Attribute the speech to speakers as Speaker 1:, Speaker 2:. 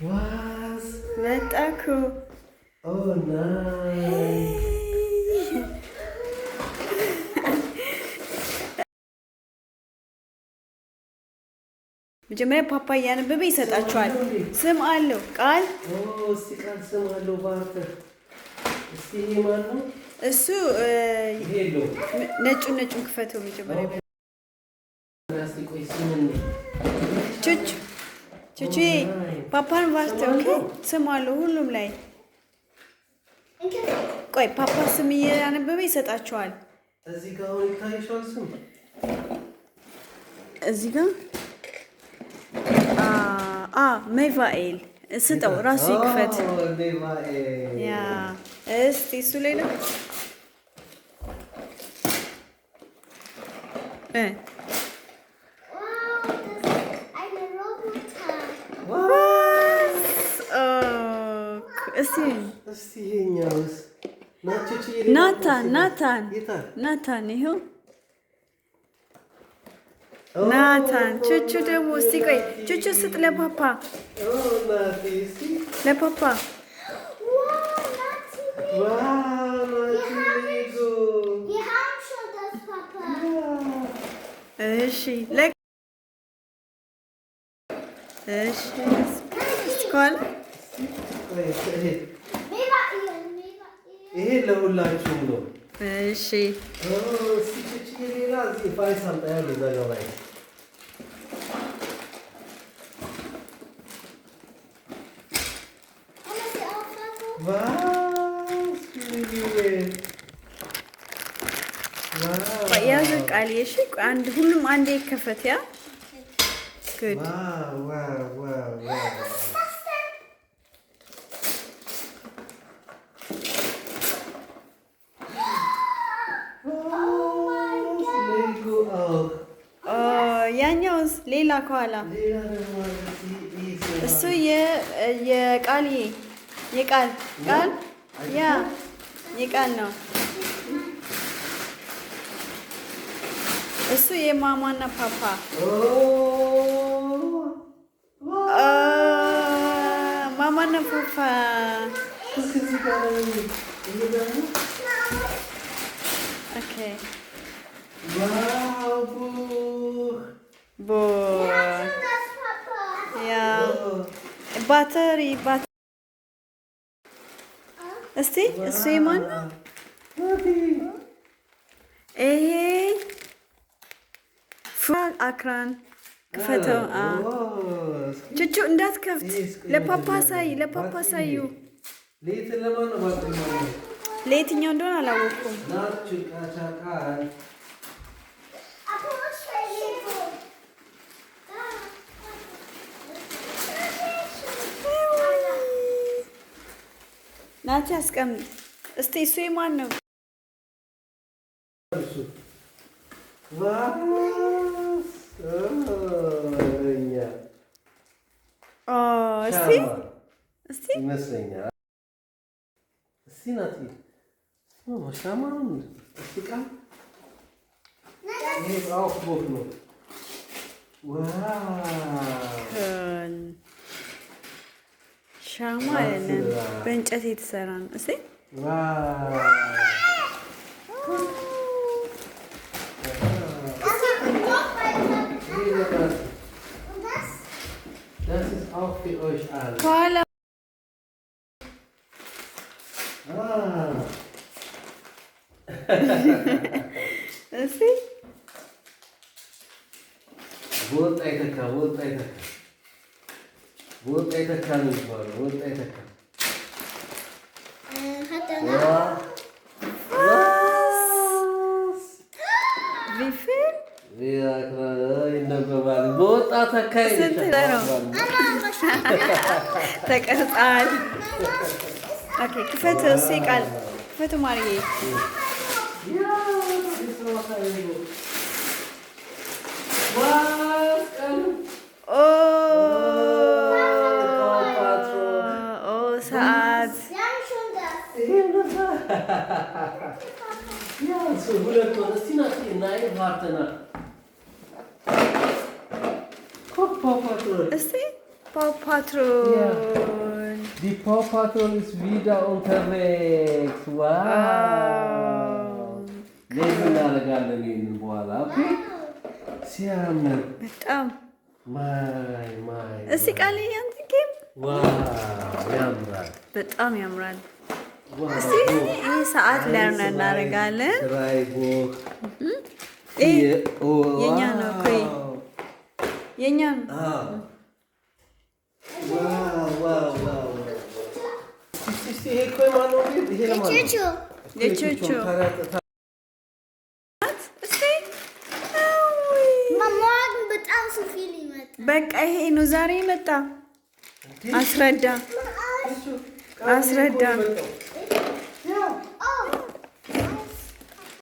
Speaker 1: Was?
Speaker 2: መጣኩ።
Speaker 1: Oh nein.
Speaker 2: መጀመሪያ ፓፓ እያነበበ ይሰጣቸዋል። ስም አለው ቃል።
Speaker 1: እስቲ ቃል ስም አለው እባክህ። እስቲ ይሄ ማን ነው?
Speaker 2: እሱ ነጩን ክፈተው መጀመሪያ። ቹቹ ቹቹ ፓፓን ባስተው። ኦኬ ስም አለው ሁሉም ላይ። ቆይ ፓፓ ስም እያነበበ ይሰጣቸዋል።
Speaker 1: እዚህ ጋር አሁን ይታይሻል ስም እዚህ
Speaker 2: ጋር ሜቫኤል ስጠው ራሱ ይክፈት። ያ እስቲ እሱ ላይ ነው።
Speaker 1: እስቲ ይሄኛውስ
Speaker 2: ናታን ይኸው ናታን። ቹቹ ደግሞ እስቲ ቆይ ቹቹ ስጥ ለፓፓ እሺ
Speaker 1: ይሄ ለሁላችሁም ነው።
Speaker 2: እሺ
Speaker 1: ሌላ እዚህ ፋይስ አምጣ ያለው እዛኛው ላይ
Speaker 2: ያዘ ቃል። እሺ አንድ ሁሉም አንዴ ይከፈት። ያ ጉድ ያኛውስ ሌላ ከኋላ እሱ የቃል የቃል ነው። እሱ የማማና ፓፓ ማማና ፓፓ ኦኬ ባተሪ እስቲ እሱ የማን ነው? ይሄ አክራን ክፈተው። ቹቹ እንዳትከፍት። ለፓፓ ሳዩ። ለየትኛው እንደሆነ አላወኩም። ናቲ አስቀምጥ እስቲ። እሱ የማን ነው? እስቲ
Speaker 1: ይመስለኛል። እስቲ ናቲ ሻማውን እስቲ ቃል ይሄ አውፍ ቦክ ነው።
Speaker 2: ሻማ አይደለም በእንጨት የተሰራ ነው። እስቲ ከኋላ እስቲ
Speaker 1: ወጣ ይተካ ነው የሚባለው። ወጣ ይተካ ይነበባል። በወጣ ተካ
Speaker 2: ተቀርጿል። ኦኬ ክፈት። እሱ ቃል ክፈቱ ማርዬ። ሰዓት እስቲ Paw Patrol.
Speaker 1: Die Paw Patrol ist wieder unterwegs. Wow. Lesen እናደርጋለን ይሄንን በኋላ ኦኬ። ሲያምር
Speaker 2: በጣም
Speaker 1: ማይ
Speaker 2: እስቲ ቃል ያንተ ጌም
Speaker 1: ዋው ያምራል።
Speaker 2: በጣም ያምራል። እስቲ ይሄ ሰዓት ለርን እናደርጋለን።
Speaker 1: ራይቦክ
Speaker 2: የኛ ነው ኮይ የኛ ነው።
Speaker 1: ዋው እስቲ ይሄ ኮይ ማለት ነው። ይሄ ለማለት
Speaker 2: የቹቹ በቃ ይሄ ነው ዛሬ መጣ። አስረዳ